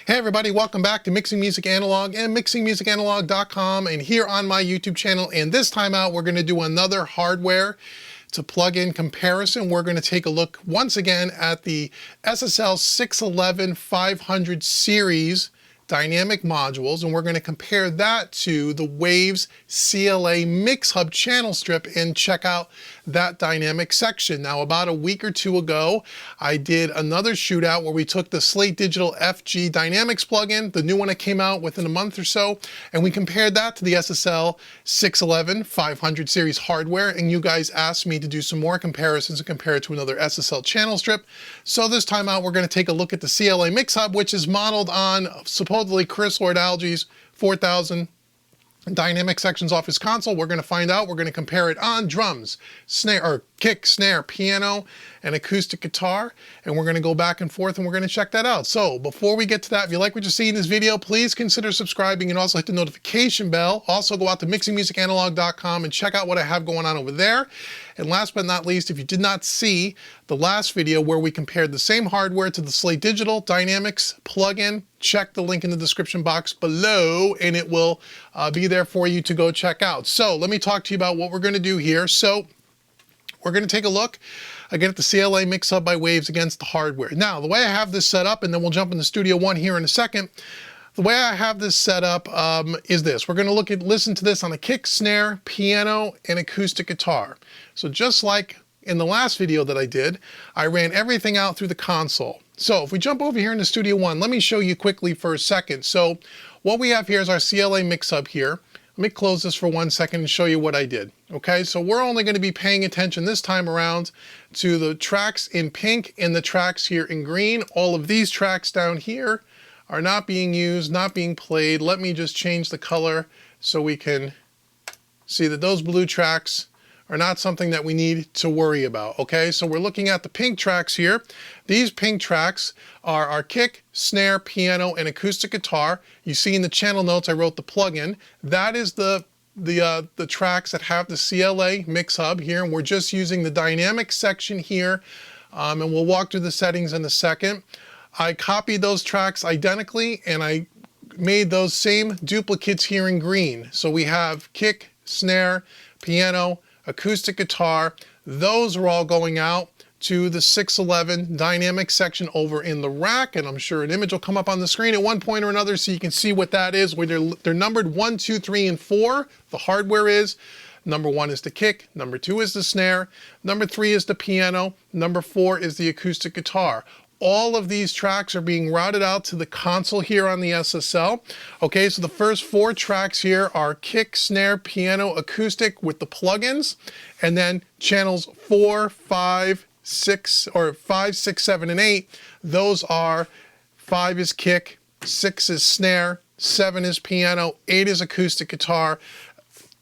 Hey everybody, welcome back to Mixing Music Analog and mixingmusicanalog.com, and here on my YouTube channel. And this time out, we're going to do another hardware to plug-in comparison. We're going to take a look once again at the SSL 611 500 series dynamic modules, and we're going to compare that to the Waves CLA Mix Hub channel strip and check out that dynamic section. Now, about a week or two ago, I did another shootout where we took the Slate Digital FG Dynamics plugin, the new one that came out within a month or so, and we compared that to the SSL 611 500 series hardware, and you guys asked me to do some more comparisons and compare it to another SSL channel strip. So this time out, we're going to take a look at the CLA Mix Hub, which is modeled on supposedly Chris Lord-Alge's 4000 dynamic sections off his console. We're going to find out. We're going to compare it on drums, snare, or kick, snare, piano, and acoustic guitar. And we're going to go back and forth and we're going to check that out. So before we get to that, if you like what you see in this video, please consider subscribing and also hit the notification bell. Also go out to mixingmusicanalog.com and check out what I have going on over there. And last but not least, if you did not see the last video where we compared the same hardware to the Slate Digital Dynamics plugin, check the link in the description box below and it will be there for you to go check out. So let me talk to you about what we're going to do here. So we're going to take a look again at the CLA Mix Hub by Waves against the hardware. Now, the way I have this set up, and then we'll jump into Studio One here in a second. The way I have this set up is this. We're going to listen to this on a kick, snare, piano, and acoustic guitar. So just like in the last video that I did, I ran everything out through the console. So if we jump over here into Studio One, let me show you quickly for a second. So what we have here is our CLA Mix Hub here. Let me close this for 1 second and show you what I did. Okay, so we're only going to be paying attention this time around to the tracks in pink and the tracks here in green. All of these tracks down here are not being used, not being played. Let me just change the color so we can see that those blue tracks are not something that we need to worry about. Okay, so we're looking at the pink tracks here. These pink tracks are our kick, snare, piano, and acoustic guitar. You see in the channel notes I wrote the plugin. That is the tracks that have the CLA Mix Hub here, and we're just using the dynamic section here, and we'll walk through the settings in a second. I copied those tracks identically and I made those same duplicates here in green. So we have kick, snare, piano, acoustic guitar. Those are all going out to the 611 dynamic section over in the rack, and I'm sure an image will come up on the screen at one point or another so you can see what that is. Where they're numbered 1, 2, 3, and 4. The hardware is number 1 is the kick, number 2 is the snare, number 3 is the piano, number 4 is the acoustic guitar. All of these tracks are being routed out to the console here on the SSL. Okay, so the first 4 tracks here are kick, snare, piano, acoustic with the plugins, and then channels 4, 5, 6, or 5, 6, 7, and 8. Those are 5 is kick, 6 is snare, 7 is piano, 8 is acoustic guitar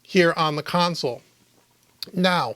here on the console. Now,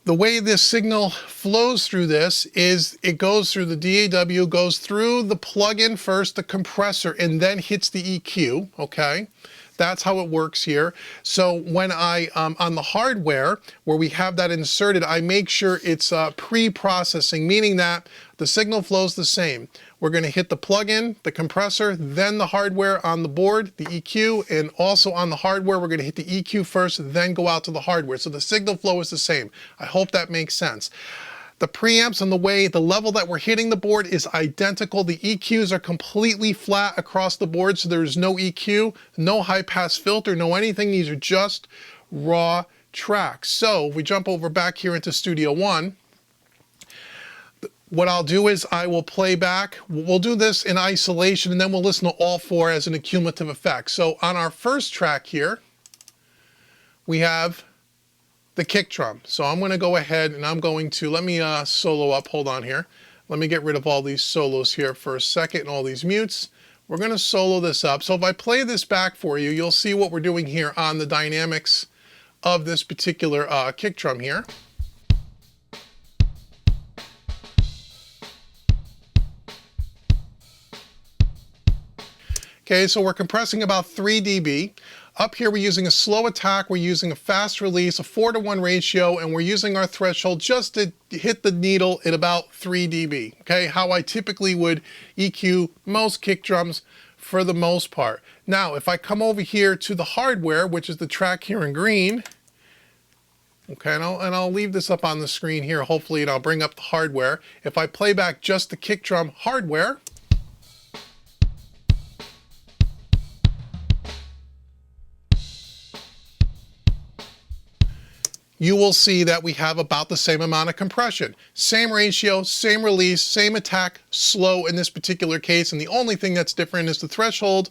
the way this signal flows through this is it goes through the DAW, goes through the plugin first, the compressor, and then hits the EQ, okay? That's how it works here. So when I, on the hardware, where we have that inserted, I make sure it's pre-processing, meaning that the signal flows the same. We're going to hit the plugin, the compressor, then the hardware on the board, the EQ, and also on the hardware, we're going to hit the EQ first, then go out to the hardware. So the signal flow is the same. I hope that makes sense. The preamps and the level that we're hitting the board is identical. The EQs are completely flat across the board, so there's no EQ, no high pass filter, no anything. These are just raw tracks. So if we jump over back here into Studio One, what I'll do is I will play back. We'll do this in isolation and then we'll listen to all 4 as an accumulative effect. So on our first track here, we have the kick drum. So I'm going to go ahead and I'm going to, let me solo up, hold on here. Let me get rid of all these solos here for a second and all these mutes. We're going to solo this up. So if I play this back for you, you'll see what we're doing here on the dynamics of this particular kick drum here. Okay, so we're compressing about 3 dB. Up here, we're using a slow attack, we're using a fast release, a 4:1 ratio, and we're using our threshold just to hit the needle at about 3 dB, okay? How I typically would EQ most kick drums for the most part. Now, if I come over here to the hardware, which is the track here in green, okay, and I'll leave this up on the screen here, hopefully, and I'll bring up the hardware. If I play back just the kick drum hardware, you will see that we have about the same amount of compression. Same ratio, same release, same attack, slow in this particular case, and the only thing that's different is the threshold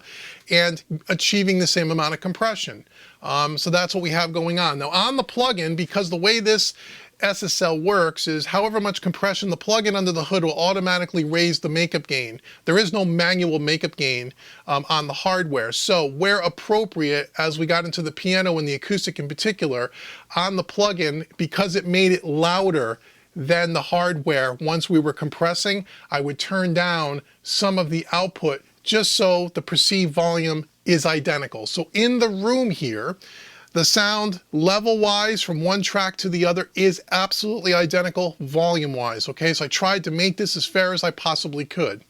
and achieving the same amount of compression. So that's what we have going on. Now on the plugin, because the way this SSL works is however much compression the plugin under the hood will automatically raise the makeup gain. There is no manual makeup gain on the hardware. So where appropriate, as we got into the piano and the acoustic in particular, on the plugin, because it made it louder than the hardware once we were compressing, I would turn down some of the output just so the perceived volume is identical. So in the room here, the sound level-wise from one track to the other is absolutely identical volume-wise, okay? So I tried to make this as fair as I possibly could.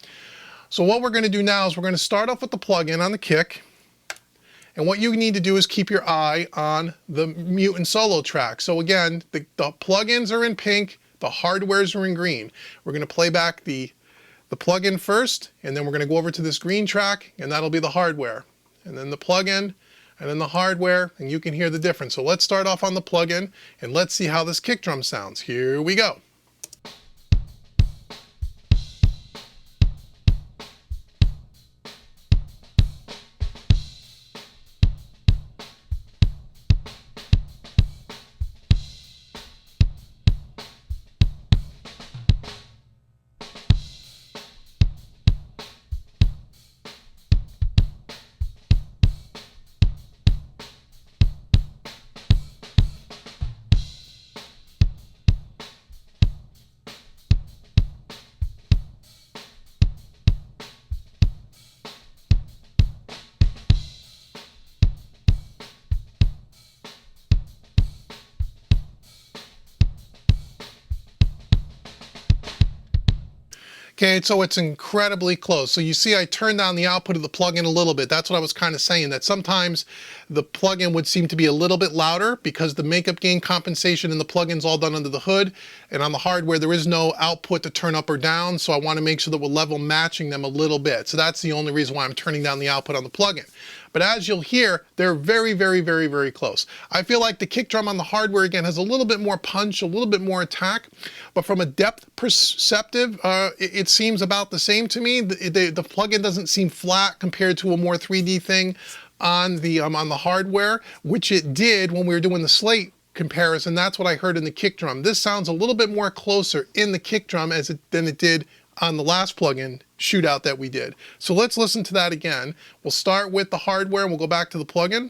So what we're gonna do now is we're gonna start off with the plug-in on the kick, and what you need to do is keep your eye on the mute and solo track. So again, the plugins are in pink, the hardwares are in green. We're gonna play back the plug-in first, and then we're gonna go over to this green track, and that'll be the hardware. And then the plug-in, and then the hardware, and you can hear the difference. So let's start off on the plugin, and let's see how this kick drum sounds. Here we go. Okay, so it's incredibly close. So you see I turned down the output of the plugin a little bit. That's what I was kind of saying, that sometimes the plugin would seem to be a little bit louder because the makeup gain compensation in the plugin's all done under the hood, and on the hardware there is no output to turn up or down, so I want to make sure that we're level matching them a little bit. So that's the only reason why I'm turning down the output on the plugin. But as you'll hear, they're very, very, very, very close. I feel like the kick drum on the hardware, again, has a little bit more punch, a little bit more attack, but from a depth perceptive, it seems about the same to me. The plugin doesn't seem flat compared to a more 3D thing on the hardware, which it did when we were doing the slate comparison. That's what I heard in the kick drum. This sounds a little bit more closer in the kick drum than it did on the last plugin shootout that we did. So let's listen to that again. We'll start with the hardware and we'll go back to the plugin.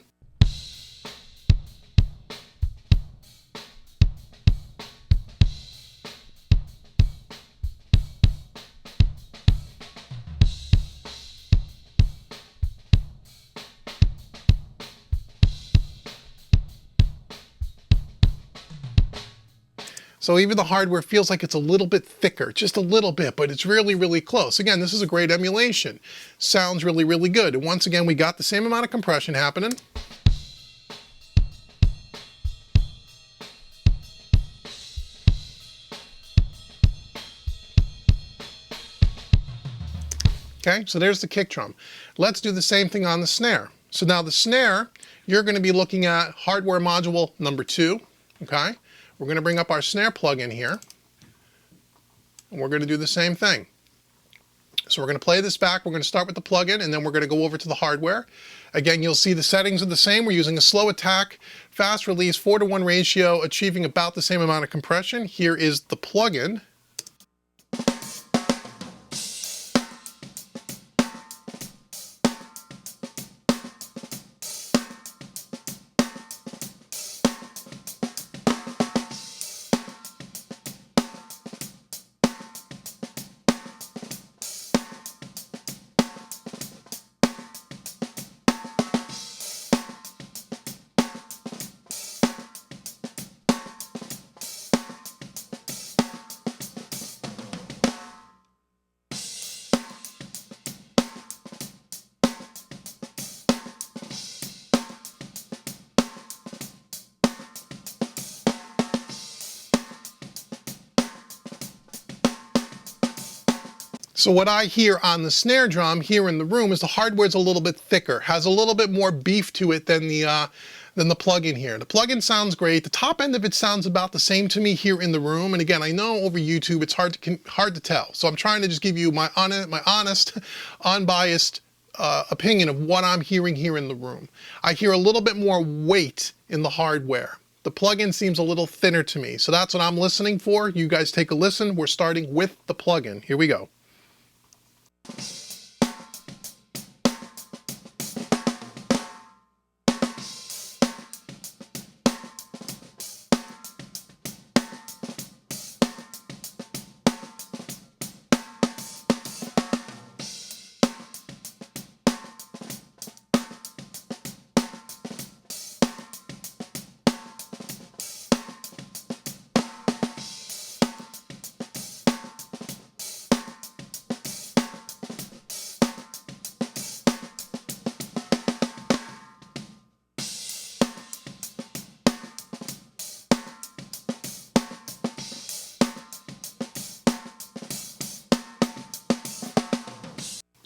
So even the hardware feels like it's a little bit thicker, just a little bit, but it's really, really close. Again, this is a great emulation. Sounds really, really good. And once again, we got the same amount of compression happening. Okay, so there's the kick drum. Let's do the same thing on the snare. So now the snare, you're going to be looking at hardware module number 2, okay? We're going to bring up our snare plugin here, and we're going to do the same thing. So we're going to play this back. We're going to start with the plugin, and then we're going to go over to the hardware. Again, you'll see the settings are the same. We're using a slow attack, fast release, 4:1 ratio, achieving about the same amount of compression. Here is the plugin. So what I hear on the snare drum here in the room is the hardware's a little bit thicker, has a little bit more beef to it than the plug-in here. The plug-in sounds great. The top end of it sounds about the same to me here in the room. And again, I know over YouTube it's hard to tell. So I'm trying to just give you my honest, unbiased opinion of what I'm hearing here in the room. I hear a little bit more weight in the hardware. The plug-in seems a little thinner to me. So that's what I'm listening for. You guys take a listen. We're starting with the plug-in. Here we go.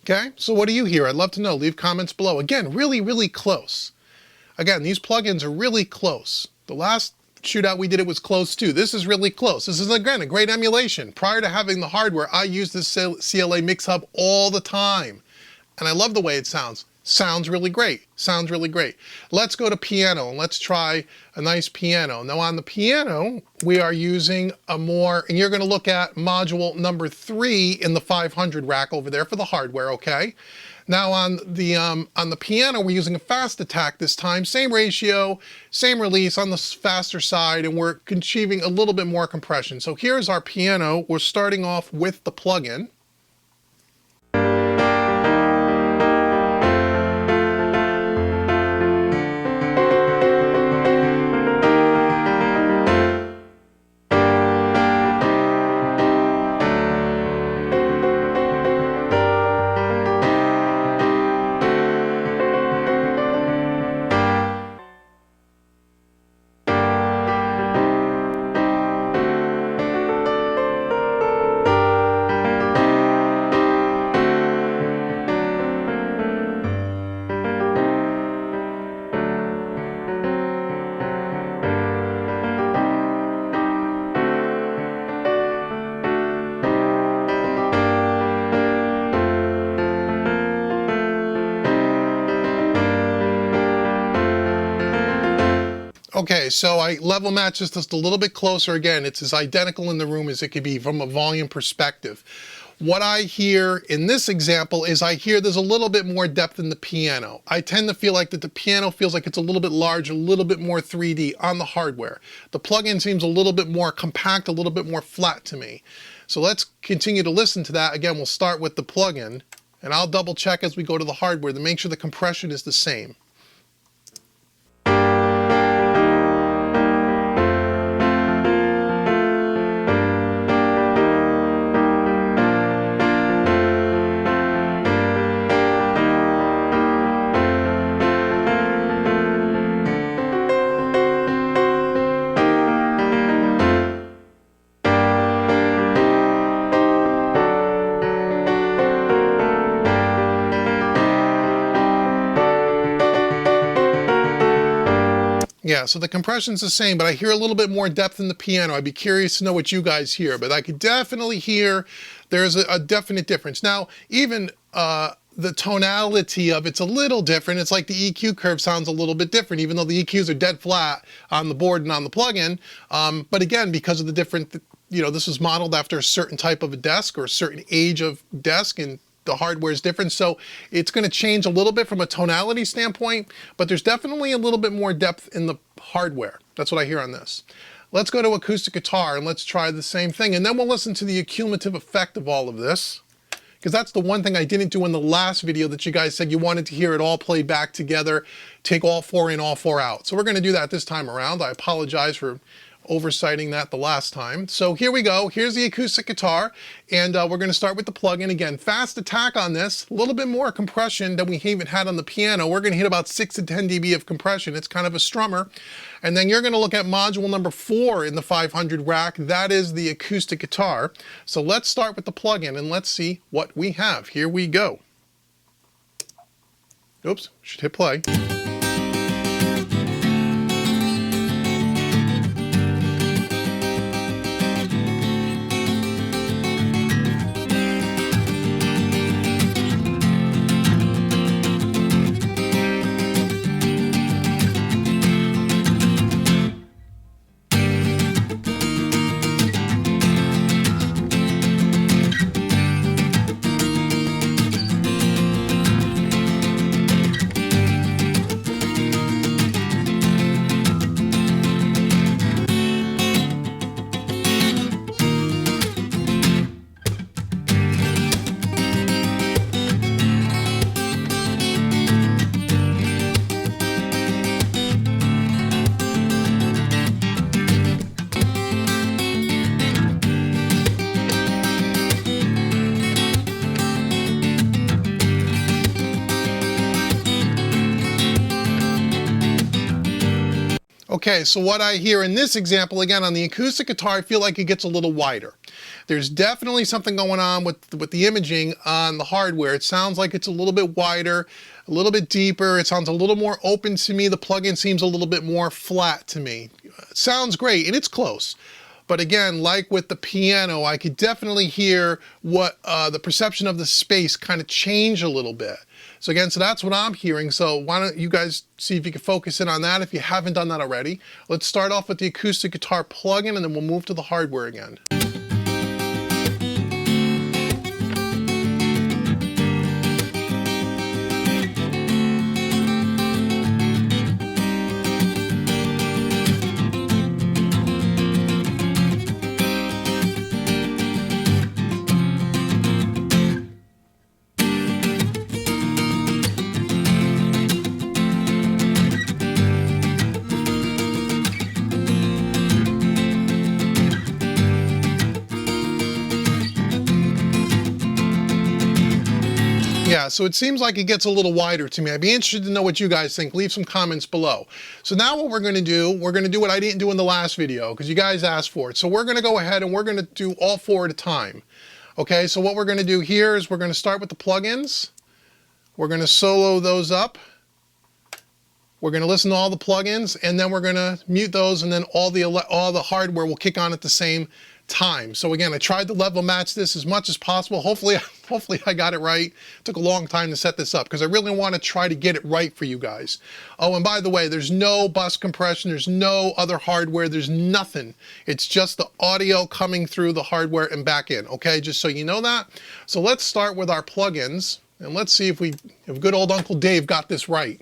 Okay, so what do you hear? I'd love to know. Leave comments below. Again, really, really close. Again, these plugins are really close. The last shootout we did, it was close too. This is really close. This is, again, a great emulation. Prior to having the hardware, I used this CLA mix hub all the time. And I love the way it sounds. Sounds really great. Sounds really great. Let's go to piano and let's try a nice piano. Now on the piano, we are using a more, and you're going to look at module number 3 in the 500 rack over there for the hardware, okay? Now on the piano, we're using a fast attack this time. Same ratio, same release on the faster side, and we're achieving a little bit more compression. So here's our piano. We're starting off with the plugin. Okay, so I level match this just a little bit closer. Again, it's as identical in the room as it could be from a volume perspective. What I hear in this example is I hear there's a little bit more depth in the piano. I tend to feel like that the piano feels like it's a little bit larger, a little bit more 3D on the hardware. The plug-in seems a little bit more compact, a little bit more flat to me. So let's continue to listen to that. Again, we'll start with the plug-in, and I'll double check as we go to the hardware to make sure the compression is the same. Yeah, so the compression's the same, but I hear a little bit more depth in the piano. I'd be curious to know what you guys hear, but I could definitely hear there's a definite difference. Now, even the tonality of it's a little different. It's like the EQ curve sounds a little bit different, even though the EQs are dead flat on the board and on the plug-in. But again, because of the different, you know, this was modeled after a certain type of a desk or a certain age of desk, and the hardware is different, so it's going to change a little bit from a tonality standpoint, but there's definitely a little bit more depth in the hardware. That's what I hear on this. Let's go to acoustic guitar and let's try the same thing, and then we'll listen to the accumulative effect of all of this, because that's the one thing I didn't do in the last video that you guys said you wanted to hear it all play back together, take all 4 in, all 4 out. So we're going to do that this time around. I apologize for oversighting that the last time. So here we go. Here's the acoustic guitar, and we're going to start with the plugin. Again, fast attack on this, a little bit more compression than we even had on the piano. We're going to hit about 6 to 10 dB of compression. It's kind of a strummer. And then you're going to look at module number 4 in the 500 rack. That is the acoustic guitar. So let's start with the plugin and let's see what we have. Here we go. Oops, should hit play. Okay, so what I hear in this example, again, on the acoustic guitar, I feel like it gets a little wider. There's definitely something going on with the imaging on the hardware. It sounds like it's a little bit wider, a little bit deeper. It sounds a little more open to me. The plugin seems a little bit more flat to me. It sounds great, and it's close. But again, like with the piano, I could definitely hear what the perception of the space kind of change a little bit. So again, so that's what I'm hearing. So why don't you guys see if you can focus in on that if you haven't done that already. Let's start off with the acoustic guitar plugin, and then we'll move to the hardware again. Yeah, so it seems like it gets a little wider to me. I'd be interested to know what you guys think. Leave some comments below. So now what we're going to do what I didn't do in the last video because you guys asked for it. So we're going to go ahead and we're going to do all 4 at a time. Okay, so what we're going to do here is we're going to start with the plugins. We're going to solo those up. We're going to listen to all the plugins, and then we're going to mute those, and then all the hardware will kick on at the same time. So again, I tried to level match this as much as possible. Hopefully I got it right. It took a long time to set this up because I really want to try to get it right for you guys. Oh, and by the way, there's no bus compression, there's no other hardware, there's nothing. It's just the audio coming through the hardware and back in, okay? Just so you know that. So let's start with our plugins. And let's see if good old Uncle Dave got this right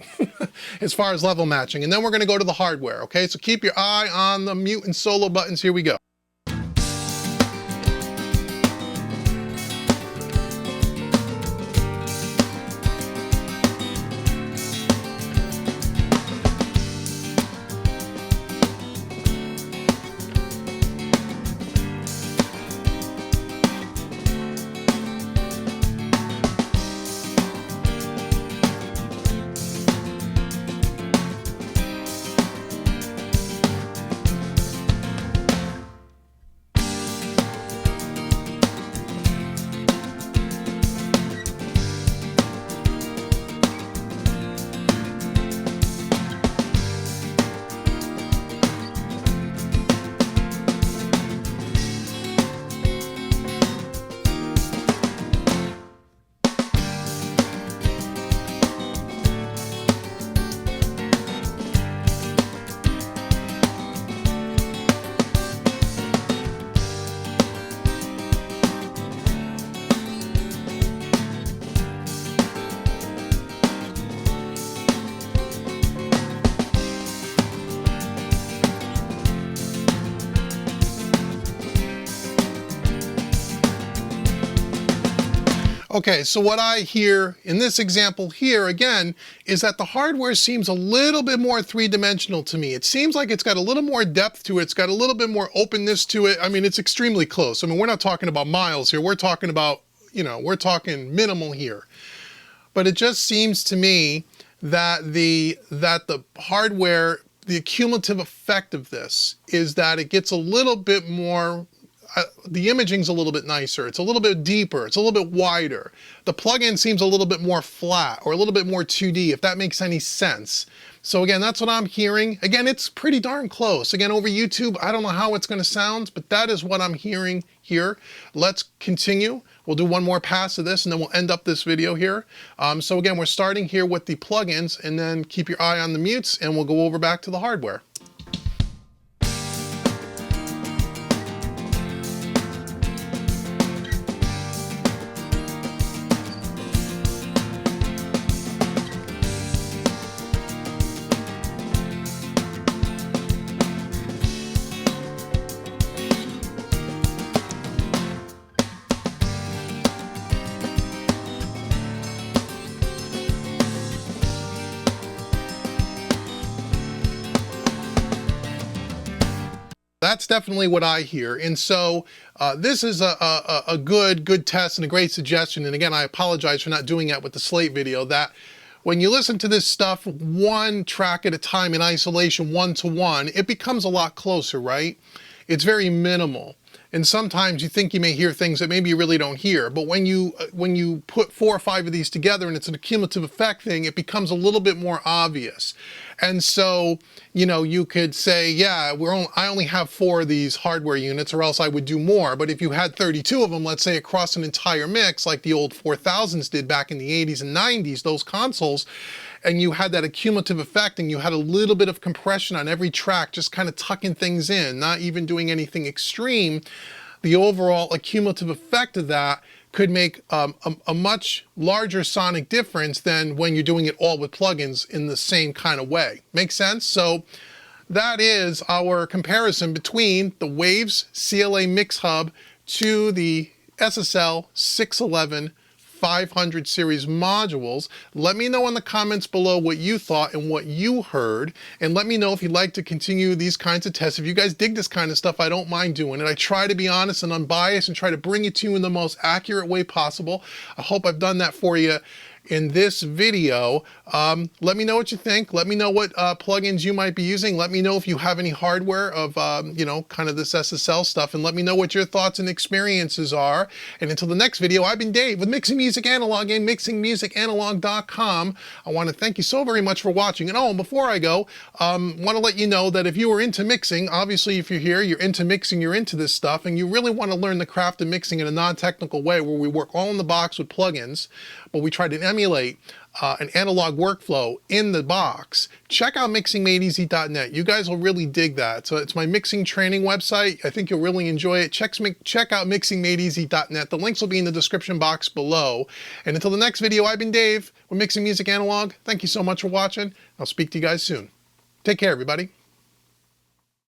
as far as level matching. And then we're going to go to the hardware, okay? So keep your eye on the mute and solo buttons. Here we go. Okay, so what I hear in this example here, again, is that the hardware seems a little bit more three-dimensional to me. It seems like it's got a little more depth to it. It's got a little bit more openness to it. I mean, it's extremely close. I mean, we're not talking about miles here. We're talking about, you know, we're talking minimal here. But it just seems to me that the hardware, the accumulative effect of this is that it gets a little bit more, the imaging's a little bit nicer, it's a little bit deeper, it's a little bit wider. The plugin seems a little bit more flat or a little bit more 2D, if that makes any sense. So again, that's what I'm hearing. Again, it's pretty darn close. Again, over YouTube, I don't know how it's going to sound, but that is what I'm hearing here. Let's continue. We'll do one more pass of this and then we'll end up this video here. So again, we're starting here with the plugins, and then keep your eye on the mutes and we'll go over back to the hardware. That's definitely what I hear. And so this is a good test and a great suggestion. And again, I apologize for not doing that with the Slate video, that when you listen to this stuff one track at a time in isolation, one-to-one, it becomes a lot closer, right? It's very minimal. And sometimes you think you may hear things that maybe you really don't hear. But when you put 4 or 5 of these together and it's an accumulative effect thing, it becomes a little bit more obvious. And so, you know, you could say, yeah, I only have 4 of these hardware units, or else I would do more. But if you had 32 of them, let's say across an entire mix, like the old 4000s did back in the 80s and 90s, those consoles, and you had that accumulative effect and you had a little bit of compression on every track, just kind of tucking things in, not even doing anything extreme, the overall accumulative effect of that could make a much larger sonic difference than when you're doing it all with plugins in the same kind of way. Make sense? So that is our comparison between the Waves CLA Mix Hub to the SSL 611 500 series modules. Let me know in the comments below what you thought and what you heard, and let me know if you'd like to continue these kinds of tests. If you guys dig this kind of stuff, I don't mind doing it. I try to be honest and unbiased and try to bring it to you in the most accurate way possible. I hope I've done that for you in this video. Let me know what you think. Let me know what plugins you might be using. Let me know if you have any hardware of, you know, kind of this SSL stuff, and let me know what your thoughts and experiences are. And until the next video, I've been Dave with Mixing Music Analog and MixingMusicAnalog.com. I want to thank you so very much for watching. And oh, and before I go, want to let you know that if you are into mixing, obviously if you're here, you're into mixing, you're into this stuff, and you really want to learn the craft of mixing in a non-technical way where we work all in the box with plugins, but we try to emulate an analog workflow in the box, check out mixingmadeeasy.net. You guys will really dig that. So it's my mixing training website. I think you'll really enjoy it. Check out mixingmadeeasy.net. The links will be in the description box below. And until the next video, I've been Dave with Mixing Music Analog. Thank you so much for watching. I'll speak to you guys soon. Take care, everybody.